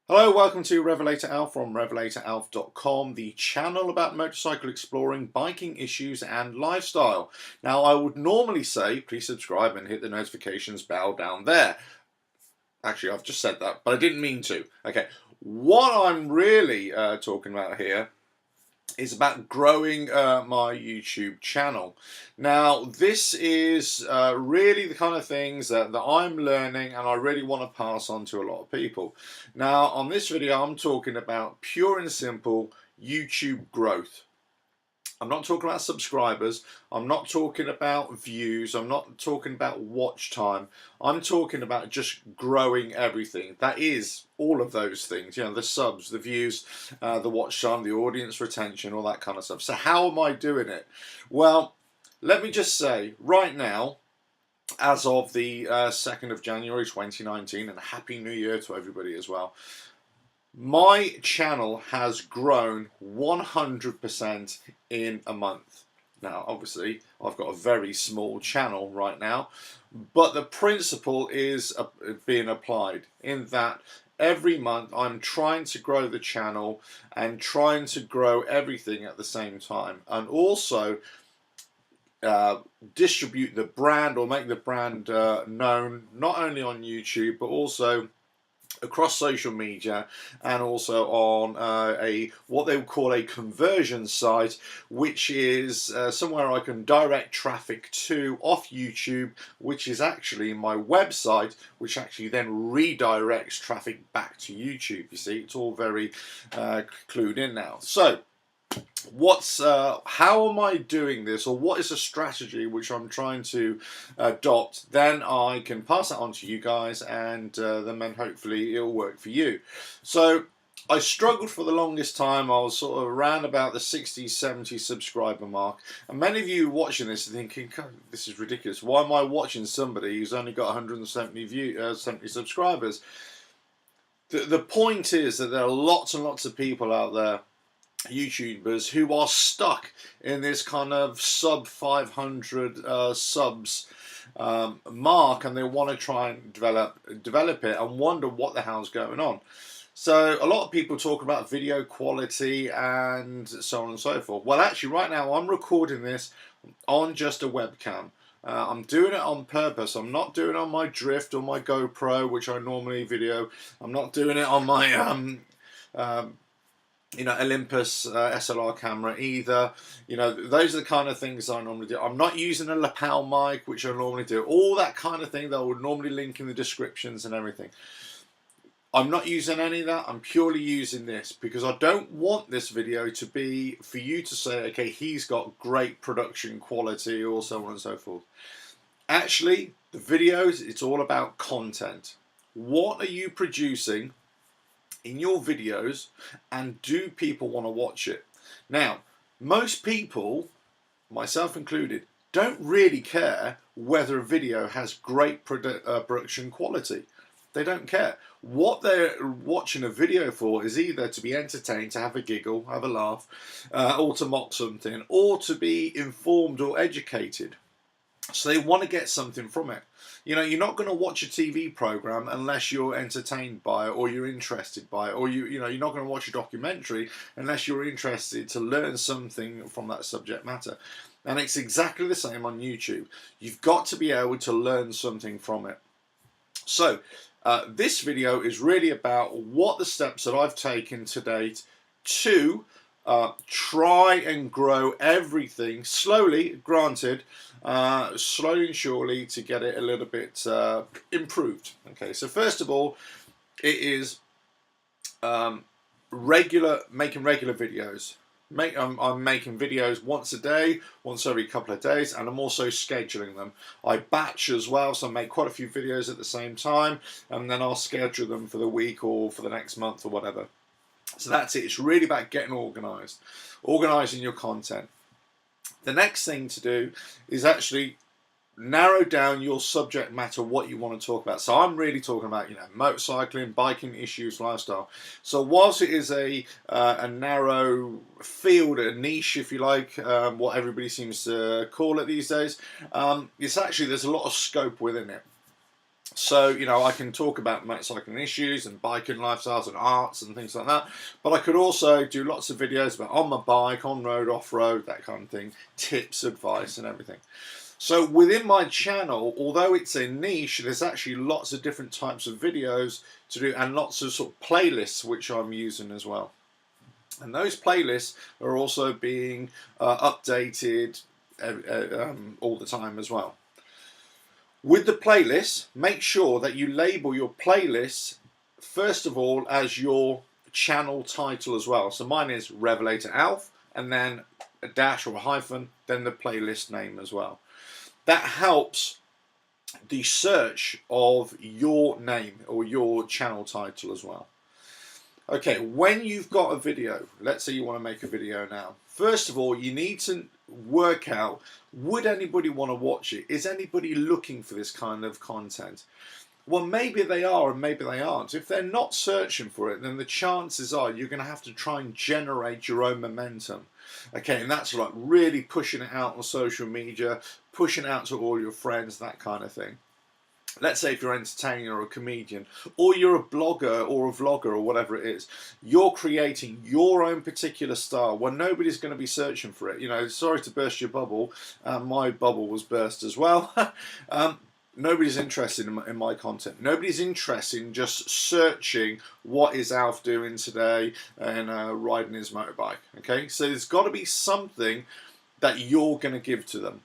Hello, welcome to RevelatorAlf from RevelatorAlf.com, the channel about motorcycle exploring, biking issues and lifestyle. Now, I would normally say, please subscribe and hit the notifications bell down there. Actually, I've just said that, but I didn't mean to. Okay, what I'm really talking about here is about growing my YouTube channel. Now, this is really the kind of things that I'm learning and I really want to pass on to a lot of people. Now, on this video, I'm talking about pure and simple YouTube growth. I'm not talking about subscribers, I'm not talking about views, I'm not talking about watch time, I'm talking about just growing everything. That is all of those things, you know, the subs, the views, the watch time, the audience retention, all that kind of stuff. So how am I doing it? Well, let me just say, right now, as of the 2nd of January 2019, and Happy New Year to everybody as well, my channel has grown 100% in a month. Now, obviously, I've got a very small channel right now, but the principle is being applied in that every month I'm trying to grow the channel and trying to grow everything at the same time, and also distribute the brand or make the brand known not only on YouTube but also across social media, and also on what they would call a conversion site, which is somewhere I can direct traffic to off YouTube, which is actually my website, which actually then redirects traffic back to YouTube. You see, it's all very clued in now. So how am I doing this, or what is a strategy which I'm trying to adopt? Then I can pass that on to you guys, and then hopefully it'll work for you. So I struggled for the longest time. I was sort of around about the 60, 70 subscriber mark, and many of you watching this are thinking, God, this is ridiculous. Why am I watching somebody who's only got 170 70 subscribers? The point is that there are lots and lots of people out there, YouTubers, who are stuck in this kind of sub 500 subs mark, and they want to try and develop it and wonder what the hell's going on. So a lot of people talk about video quality and so on and so forth. Well, actually right now I'm recording this on just a webcam. I'm doing it on purpose. I'm not doing it on my Drift or my GoPro, which I normally video. I'm not doing it on my Olympus SLR camera either. Those are the kind of things I normally do. I'm not using a lapel mic, which I normally do. All that kind of thing that I would normally link in the descriptions and everything. I'm not using any of that. I'm purely using this because I don't want this video to be for you to say, okay, he's got great production quality or so on and so forth. Actually, the videos, it's all about content. What are you producing in your videos, and do people want to watch it? Now, most people, myself included, don't really care whether a video has great production quality. They don't care. What they're watching a video for is either to be entertained, to have a giggle, have a laugh, or to mock something, or to be informed or educated. So they want to get something from it. You're not going to watch a TV program unless you're entertained by it or you're interested by it, or you're not going to watch a documentary unless you're interested to learn something from that subject matter. And it's exactly the same on YouTube. You've got to be able to learn something from it. So this video is really about what the steps that I've taken to date to try and grow everything slowly, granted, slowly and surely, to get it a little bit improved. Okay, so first of all, it is making regular videos. I'm making videos once a day, once every couple of days, and I'm also scheduling them. I batch as well, so I make quite a few videos at the same time, and then I'll schedule them for the week or for the next month or whatever. So that's it. It's really about getting organised, organising your content. The next thing to do is actually narrow down your subject matter, what you want to talk about. So I'm really talking about, motorcycling, biking issues, lifestyle. So whilst it is a narrow field, a niche, if you like, what everybody seems to call it these days, it's actually, there's a lot of scope within it. So, you know, I can talk about motorcycling issues and biking lifestyles and arts and things like that. But I could also do lots of videos about on my bike, on road, off road, that kind of thing, tips, advice, and everything. So within my channel, although it's a niche, there's actually lots of different types of videos to do and lots of sort of playlists which I'm using as well. And those playlists are also being updated all the time as well. With the playlists, make sure that you label your playlists first of all as your channel title as well. So mine is RevelatorAlf, and then a dash or a hyphen, then the playlist name as well. That helps the search of your name or your channel title as well. Okay, when you've got a video, let's say you want to make a video now. First of all, you need to work out, would anybody want to watch it? Is anybody looking for this kind of content? Well, maybe they are and maybe they aren't. If they're not searching for it, then the chances are you're going to have to try and generate your own momentum. Okay, and that's like really pushing it out on social media, pushing it out to all your friends, that kind of thing. Let's say if you're an entertainer or a comedian, or you're a blogger or a vlogger or whatever it is, you're creating your own particular style where nobody's going to be searching for it. You know, sorry to burst your bubble, my bubble was burst as well. Nobody's interested in my content. Nobody's interested in just searching what is Alf doing today and riding his motorbike. Okay, so there's got to be something that you're going to give to them.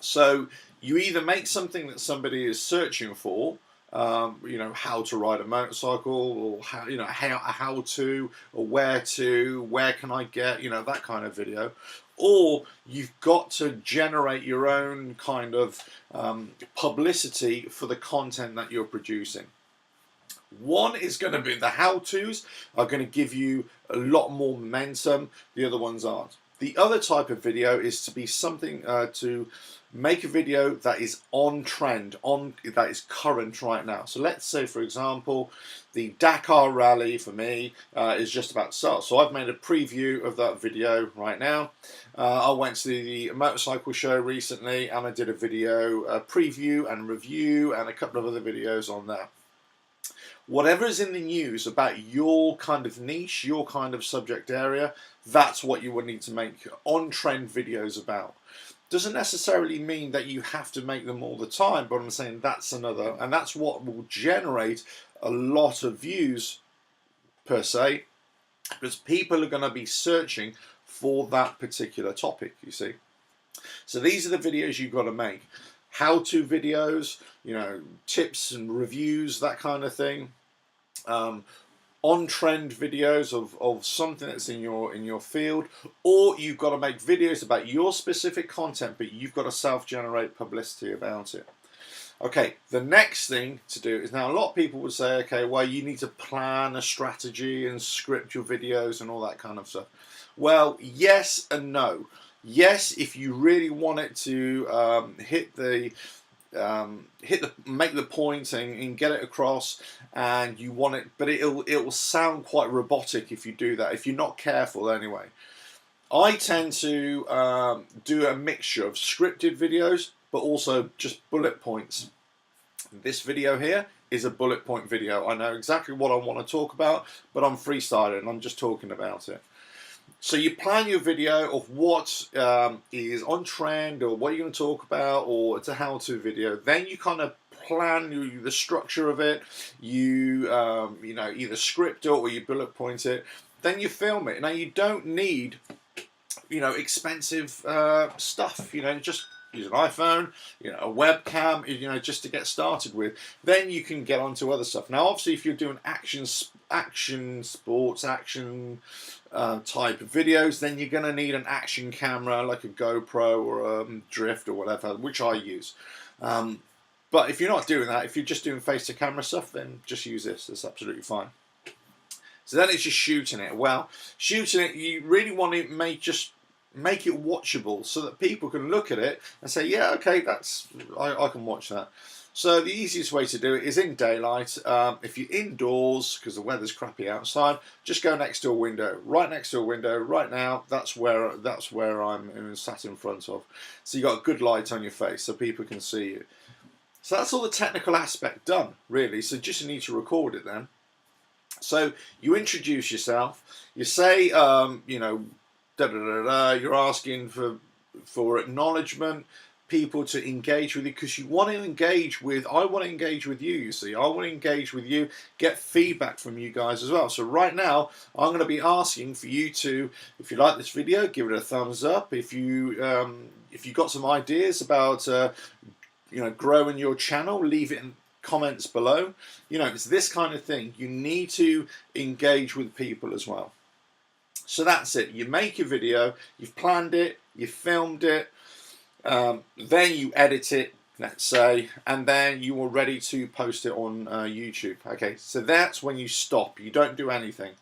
So you either make something that somebody is searching for, you know, how to ride a motorcycle, or how, you know, how to, or where can I get, you know, that kind of video, or you've got to generate your own kind of publicity for the content that you're producing. One is going to be the how-tos are going to give you a lot more momentum. The other ones aren't. The other type of video is to be something to make a video that is on trend, that is current right now. So let's say, for example, the Dakar Rally for me is just about to start. So I've made a preview of that video right now. I went to the motorcycle show recently and I did a video preview and review and a couple of other videos on that. Whatever is in the news about your kind of niche, your kind of subject area, that's what you would need to make on-trend videos about. Doesn't necessarily mean that you have to make them all the time, but I'm saying that's another, and that's what will generate a lot of views per se, because people are going to be searching for that particular topic, you see. So these are the videos you've got to make. How-to videos, you know, tips and reviews, that kind of thing. On-trend videos of something that's in your field, or you've got to make videos about your specific content, but you've got to self-generate publicity about it. Okay, the next thing to do is, now a lot of people would say, okay, well, you need to plan a strategy and script your videos and all that kind of stuff. Well, yes and no. Yes, if you really want it to make the point and get it across, and you want it, but it'll sound quite robotic if you do that, if you're not careful anyway. I tend to do a mixture of scripted videos but also just bullet points. This video here is a bullet point video. I know exactly what I want to talk about, but I'm freestyling and I'm just talking about it. So you plan your video of what is on trend, or what you're going to talk about, or it's a how-to video. Then you kind of plan the structure of it. You you know, either script it or you bullet point it. Then you film it. Now you don't need, you know, expensive stuff. You know, just use an iPhone, you know, a webcam, you know, just to get started with. Then you can get onto other stuff. Now, obviously, if you're doing action sports, type of videos, then you're going to need an action camera like a GoPro or a Drift or whatever, which I use. But if you're not doing that, if you're just doing face-to-camera stuff, then just use this. It's absolutely fine. So then it's just shooting it. Well, shooting it, you really want to make it watchable so that people can look at it and say, yeah, okay, I can watch that. So the easiest way to do it is in daylight. If you're indoors, because the weather's crappy outside, just go next to a window. Right next to a window. Right now, that's where I'm sat in front of. So you got a good light on your face so people can see you. So that's all the technical aspect done, really. So just need to record it then. So you introduce yourself. You say, you know, you're asking for acknowledgement, people to engage with you, because you want to engage with, I want to engage with you, you see. I want to engage with you, get feedback from you guys as well. So right now, I'm going to be asking for you to, if you like this video, give it a thumbs up. If you got some ideas about you know, growing your channel, leave it in comments below. You know, it's this kind of thing. You need to engage with people as well. So that's it. You make your video, you've planned it, you filmed it, then you edit it, let's say, and then you are ready to post it on YouTube. Okay, so that's when you stop. You don't do anything.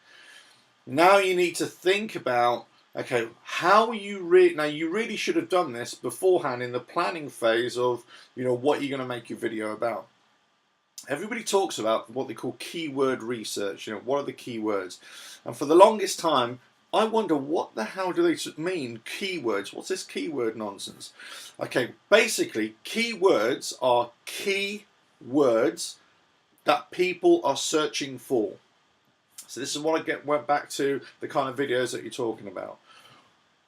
Now you need to think about, okay, how you now you really should have done this beforehand in the planning phase of, you know, what you're going to make your video about. Everybody talks about what they call keyword research. You know, what are the keywords? And for the longest time, I wonder, what the hell do they mean, keywords? What's this keyword nonsense? Okay, basically, keywords are key words that people are searching for. So this is what I went back to the kind of videos that you're talking about.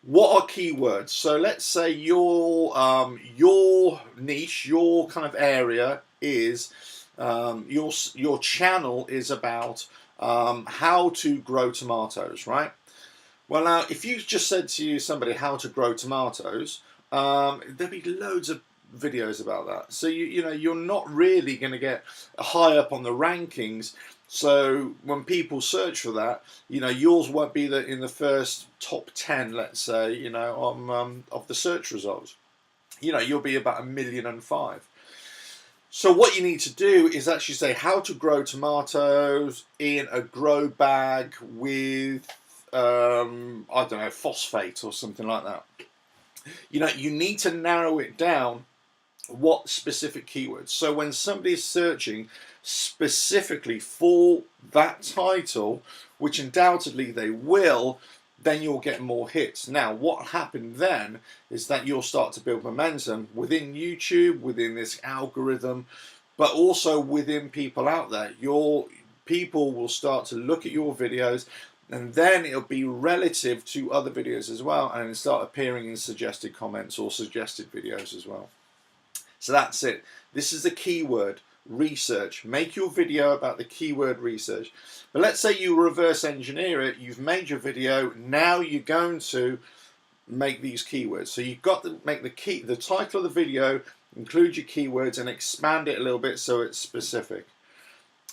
What are keywords? So let's say your niche, your kind of area is, your channel is about how to grow tomatoes, right? Well, now, if you just said to somebody how to grow tomatoes, there'd be loads of videos about that. So you know, you're not really going to get high up on the rankings. So when people search for that, you know, yours won't be in the first top 10, let's say, you know, of the search results. You know, you'll be about 1,000,005. So what you need to do is actually say how to grow tomatoes in a grow bag with, I don't know, phosphate or something like that. You know, you need to narrow it down, what specific keywords. So when somebody's searching specifically for that title, which undoubtedly they will, then you'll get more hits. Now, what happened then is that you'll start to build momentum within YouTube, within this algorithm, but also within people out there. Your people will start to look at your videos, and then it'll be relative to other videos as well, and start appearing in suggested comments or suggested videos as well. So that's it. This is the keyword research. Make your video about the keyword research. But let's say you reverse engineer it. You've made your video. Now you're going to make these keywords. So you've got to make the title of the video, include your keywords, and expand it a little bit so it's specific.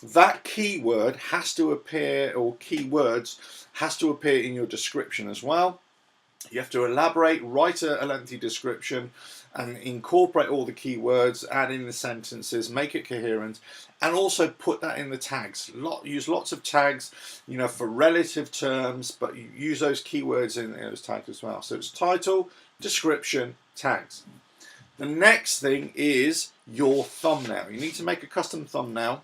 That keyword has to appear, or keywords has to appear in your description as well. You have to elaborate, write a lengthy description, and incorporate all the keywords, add in the sentences, make it coherent, and also put that in the tags. Use lots of tags, you know, for relative terms, but you use those keywords in those tags as well. So it's title, description, tags. The next thing is your thumbnail. You need to make a custom thumbnail.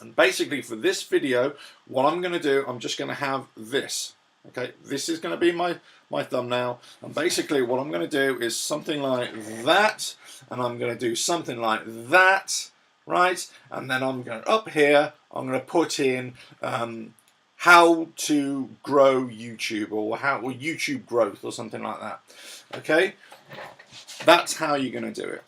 And basically for this video, what I'm going to do, I'm just going to have this. Okay, this is going to be my thumbnail, and basically what I'm going to do is something like that, and I'm going to do something like that, right? And then I'm going up here, I'm going to put in how to grow YouTube, or YouTube growth, or something like that. Okay, that's how you're going to do it.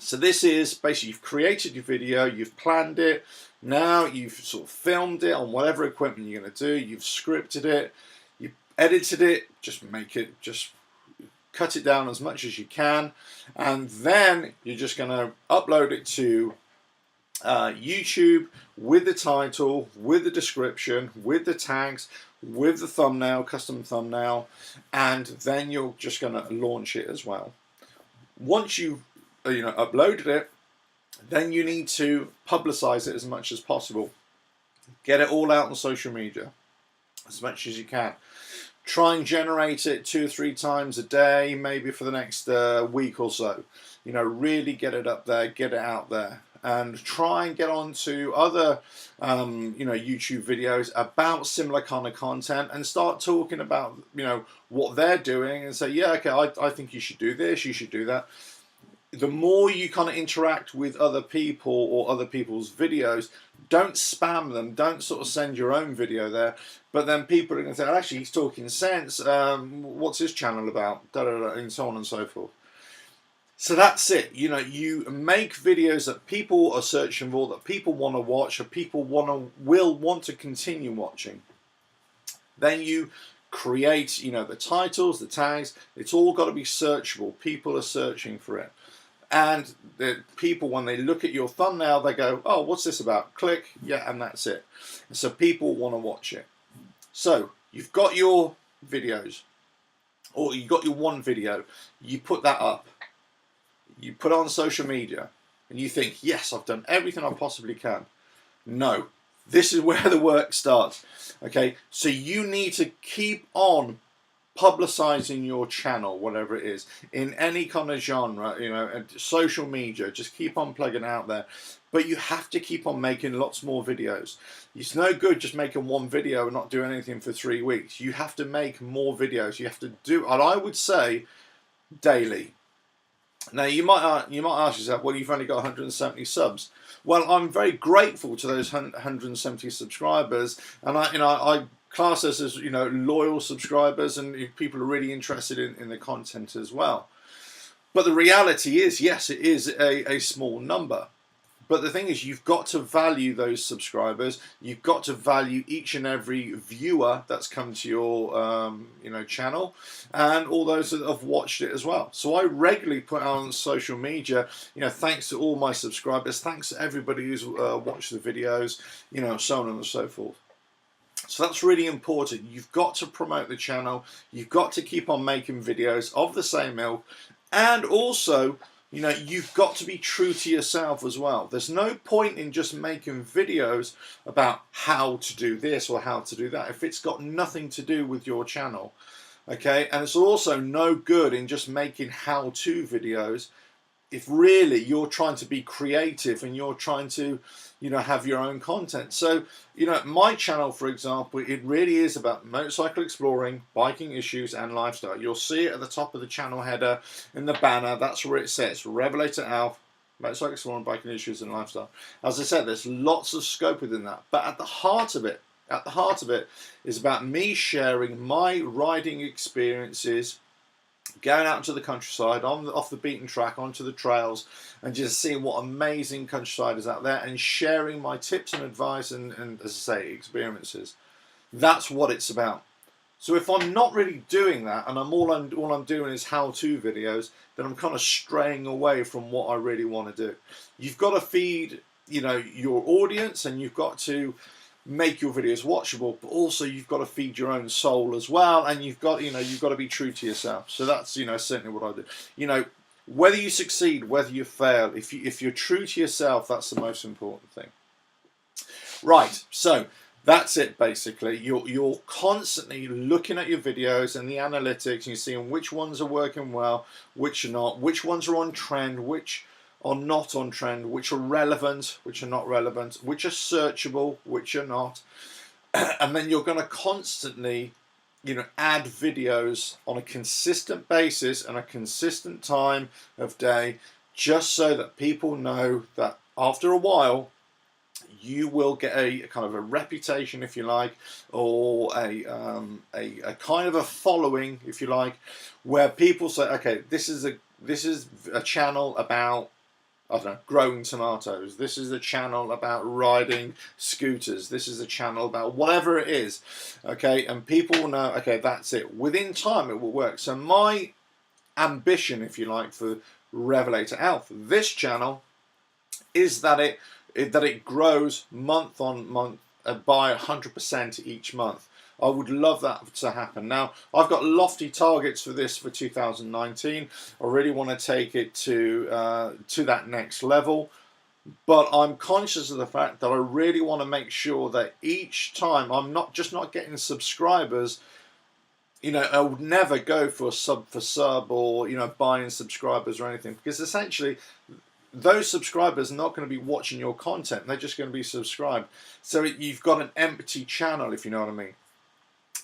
So this is basically, you've created your video, you've planned it, now you've sort of filmed it on whatever equipment you're going to do, you've scripted it, you edited it, just cut it down as much as you can, and then you're just going to upload it to YouTube with the title, with the description, with the tags, with the thumbnail, custom thumbnail, and then you're just going to launch it as well. Once you've uploaded it, then you need to publicize it as much as possible. Get it all out on social media as much as you can. Try and generate it 2 or 3 times a day, maybe for the next week or so. You know, really get it up there, get it out there, and try and get on to other YouTube videos about similar kind of content, and start talking about what they're doing, and say, yeah, okay, I think you should do this, you should do that. the more you kind of interact with other people or other people's videos, don't spam them, don't sort of send your own video there, but then people are going to say, actually, he's talking sense, what's his channel about, da, da, da, and so on and so forth. So that's it. You know, you make videos that people are searching for, that people want to watch, or people will want to continue watching. Then you create, you know, the titles, the tags. It's all got to be searchable. People are searching for it. And the people, when they look at your thumbnail, they go, oh, what's this about? Click, yeah, and that's it. So people want to watch it. So you've got your videos, or you've got your one video, you put that up, you put it on social media, and you think, yes, I've done everything I possibly can. No, this is where the work starts. Okay, so you need to keep on publicizing your channel, whatever it is, in any kind of genre, you know, and social media, just keep on plugging out there. But you have to keep on making lots more videos. It's no good just making one video and not doing anything for 3 weeks. You have to make more videos. You have to do, and I would say, daily. Now you might ask yourself, well, you've only got 170 subs. Well, I'm very grateful to those 170 subscribers, and I class us as, you know, loyal subscribers, and people are really interested in the content as well. But the reality is, yes, it is a small number. But the thing is, you've got to value those subscribers. You've got to value each and every viewer that's come to your you know, channel, and all those that have watched it as well. So I regularly put out on social media, you know, thanks to all my subscribers, thanks to everybody who's watched the videos, you know, so on and so forth. So that's really important. You've got to promote the channel. You've got to keep on making videos of the same ilk, and also, you know, you've got to be true to yourself as well. There's no point in just making videos about how to do this or how to do that if it's got nothing to do with your channel. Okay, and it's also no good in just making how-to videos if really you're trying to be creative and you're trying to, you know, have your own content. So, you know, my channel, for example, it really is about motorcycle exploring, biking issues, and lifestyle. You'll see it at the top of the channel header in the banner. That's where it says RevelatorAlf, motorcycle exploring, biking issues, and lifestyle. As I said, there's lots of scope within that, but at the heart of it is about me sharing my riding experiences, going out into the countryside, off the beaten track, onto the trails, and just seeing what amazing countryside is out there, and sharing my tips and advice and as I say, experiences. That's what it's about. So if I'm not really doing that, and all I'm doing is how-to videos, then I'm kind of straying away from what I really want to do. You've got to feed, you know, your audience, and you've got to make your videos watchable, but also you've got to feed your own soul as well, and you've got, you know, you've got to be true to yourself. So that's, you know, certainly what I do. You know, whether you succeed, whether you fail, if you're true to yourself, that's the most important thing. Right, so that's it basically. You're constantly looking at your videos and the analytics, and you're seeing which ones are working well, which are not, which ones are on trend, which are not on trend, which are relevant, which are not relevant, which are searchable, which are not. And then you're going to constantly, you know, add videos on a consistent basis and a consistent time of day, just so that people know that after a while you will get a kind of a reputation, if you like, or a kind of a following, if you like, where people say, okay, this is a channel about, I don't know, growing tomatoes. This is a channel about riding scooters. This is a channel about whatever it is. Okay, and people will know, okay, that's it. Within time it will work. So my ambition, if you like, for RevelatorAlf, this channel, is that it grows month on month by 100% each month. I would love that to happen. Now, I've got lofty targets for this for 2019. I really want to take it to that next level. But I'm conscious of the fact that I really want to make sure that each time I'm not getting subscribers. You know, I would never go for sub for sub, or, you know, buying subscribers or anything, because essentially those subscribers are not going to be watching your content. They're just going to be subscribed. So you've got an empty channel, if you know what I mean.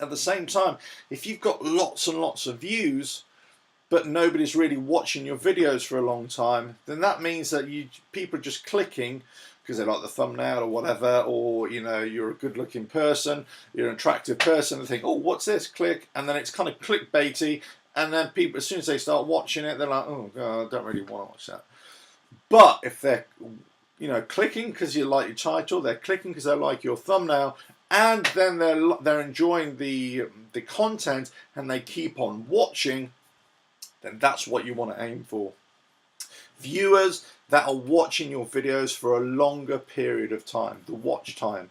At the same time, if you've got lots and lots of views, but nobody's really watching your videos for a long time, then that means that people are just clicking because they like the thumbnail or whatever, or you're a good looking person, you're an attractive person, they think, oh, what's this? Click, and then it's kind of clickbaity, and then people, as soon as they start watching it, they're like, oh God, I don't really want to watch that. But if they're clicking because you like your title, they're clicking because they like your thumbnail, and then they're enjoying the content and they keep on watching, then that's what you want to aim for. Viewers that are watching your videos for a longer period of time, the watch time.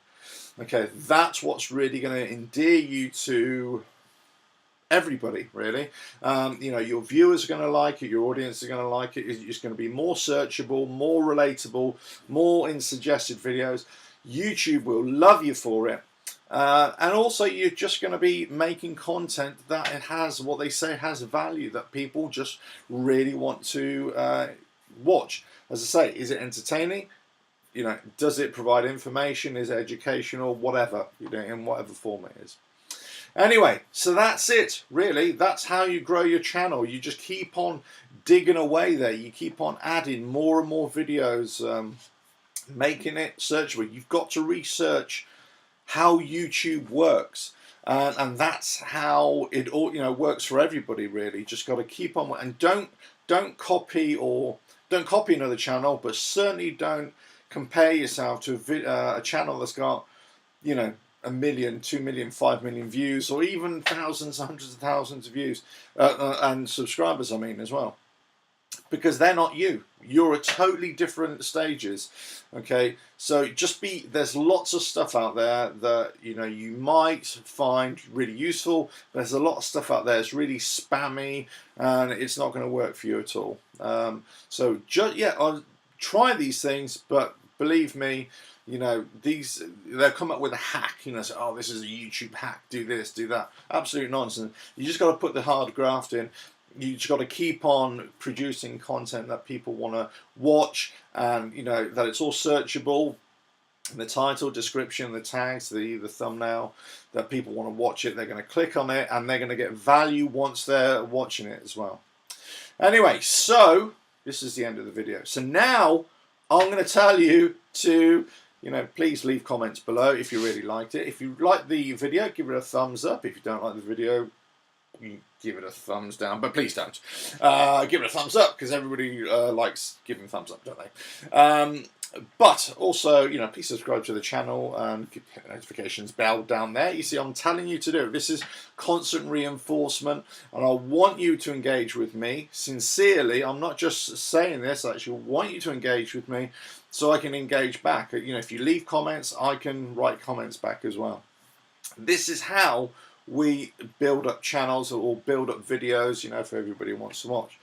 Okay, that's what's really going to endear you to everybody, really. Your viewers are going to like it, your audience is going to like it. It's going to be more searchable, more relatable, more in suggested videos. YouTube will love you for it. And also, you're just going to be making content that it has, what they say, has value, that people just really want to watch. As I say, is it entertaining? Does it provide information? Is it educational? Whatever, in whatever form it is. Anyway, so that's it, really. That's how you grow your channel. You just keep on digging away there. You keep on adding more and more videos, making it searchable. You've got to research how YouTube works, and that's how it all works for everybody, really. Just got to keep on, and don't copy another channel, but certainly don't compare yourself to a channel that's got 1 million, 2 million, 5 million views, or even thousands, hundreds of thousands of views and subscribers, I mean, as well, because they're not you. You're at totally different stages. Okay, so there's lots of stuff out there that you might find really useful. There's a lot of stuff out there that's really spammy, and it's not going to work for you at all. So I'll try these things, but believe me, they'll come up with a hack, say, oh, this is a YouTube hack, do this, do that. Absolute nonsense. You just got to put the hard graft in. You just got to keep on producing content that people want to watch, and that it's all searchable. The title, description, the tags, the thumbnail, that people want to watch it. They're going to click on it, and they're going to get value once they're watching it as well. Anyway, so this is the end of the video. So now I'm going to tell you to please leave comments below if you really liked it. If you like the video, give it a thumbs up. If you don't like the video, you give it a thumbs down, but please don't. Give it a thumbs up, because everybody likes giving thumbs up, don't they? But also, please subscribe to the channel and hit the notifications bell down there. You see, I'm telling you to do it. This is constant reinforcement, and I want you to engage with me sincerely. I'm not just saying this. I actually want you to engage with me so I can engage back. If you leave comments, I can write comments back as well. This is how we build up channels or build up videos, for everybody who wants to watch.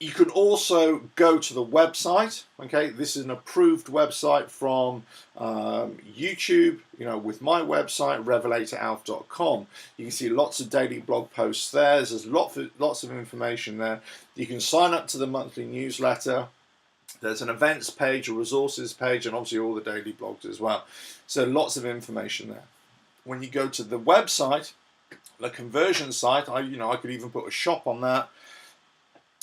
You can also go to the website. Okay, this is an approved website from YouTube, with my website, RevelatorAlf.com. You can see lots of daily blog posts there. There's lots of information there. You can sign up to the monthly newsletter. There's an events page, a resources page, and obviously all the daily blogs as well. So lots of information there. When you go to the website, the conversion site, I could even put a shop on that.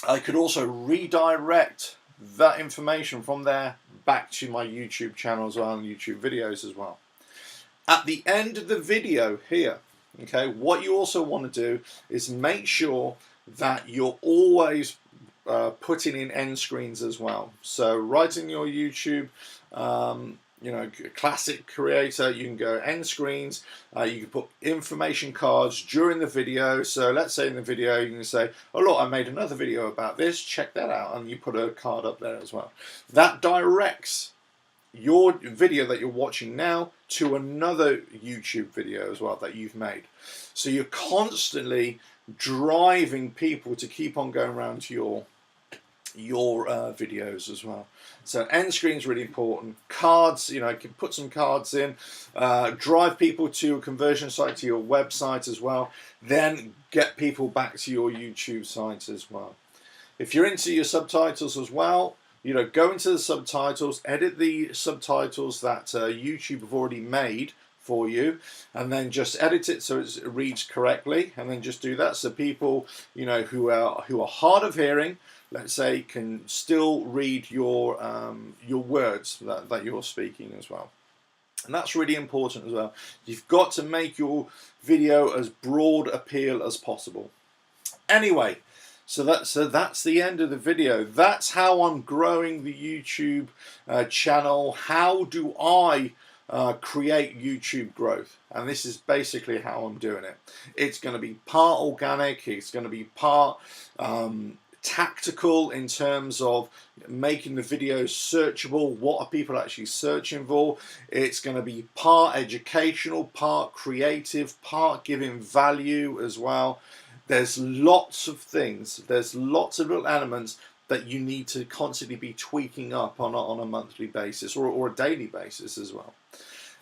I could also redirect that information from there back to my YouTube channel as well, and YouTube videos as well. At the end of the video here, okay, what you also want to do is make sure that you're always putting in end screens as well. So right in your YouTube, classic creator, you can go end screens. You can put information cards during the video. So let's say in the video you can say, oh look, I made another video about this, check that out, and you put a card up there as well. That directs your video that you're watching now to another YouTube video as well that you've made. So you're constantly driving people to keep on going around to your videos as well. So end screen is really important. Cards, you can put some cards in, drive people to a conversion site, to your website as well, then get people back to your YouTube site as well. If you're into your subtitles as well, go into the subtitles, edit the subtitles that YouTube have already made for you, and then just edit it so it reads correctly, and then just do that so people, you know, who are hard of hearing, let's say, can still read your words that you're speaking as well. And that's really important as well. You've got to make your video as broad appeal as possible. Anyway, so that's the end of the video. That's how I'm growing the YouTube channel. How do I create YouTube growth? And this is basically how I'm doing it. It's going to be part organic. It's going to be part tactical in terms of making the videos searchable. What are people actually searching for? It's going to be part educational, part creative, part giving value as well. There's lots of things, there's lots of little elements that you need to constantly be tweaking up on a monthly basis or a daily basis as well.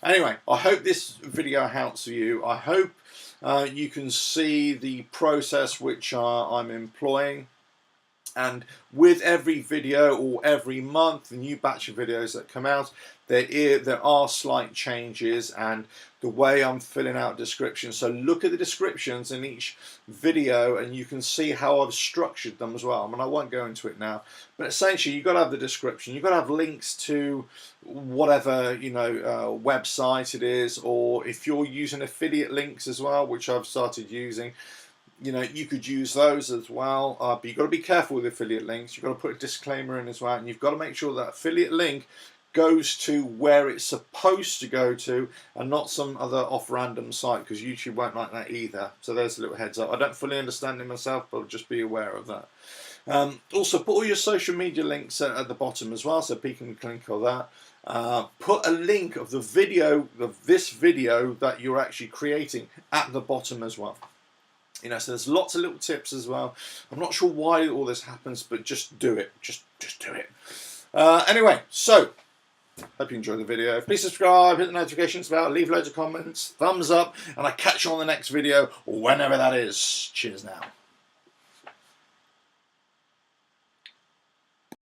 Anyway, I hope this video helps you. I hope you can see the process which I'm employing. And with every video or every month, the new batch of videos that come out, there are slight changes and the way I'm filling out descriptions. So look at the descriptions in each video and you can see how I've structured them as well. I mean, I won't go into it now, but essentially you've got to have the description. You've got to have links to whatever, you know, website it is, or if you're using affiliate links as well, which I've started using, you know, you could use those as well, but you've got to be careful with affiliate links. You've got to put a disclaimer in as well, and you've got to make sure that affiliate link goes to where it's supposed to go to and not some other off-random site, because YouTube won't like that either. So there's a little heads up. I don't fully understand it myself, but just be aware of that. Also, put all your social media links at the bottom as well, so people can click on that. Put a link of the video, of this video that you're actually creating, at the bottom as well. You know, so there's lots of little tips as well. I'm not sure why all this happens, but just do it. Just do it. Anyway, so hope you enjoyed the video. Please subscribe, hit the notifications bell, leave loads of comments, thumbs up, and I'll catch you on the next video, whenever that is. Cheers now.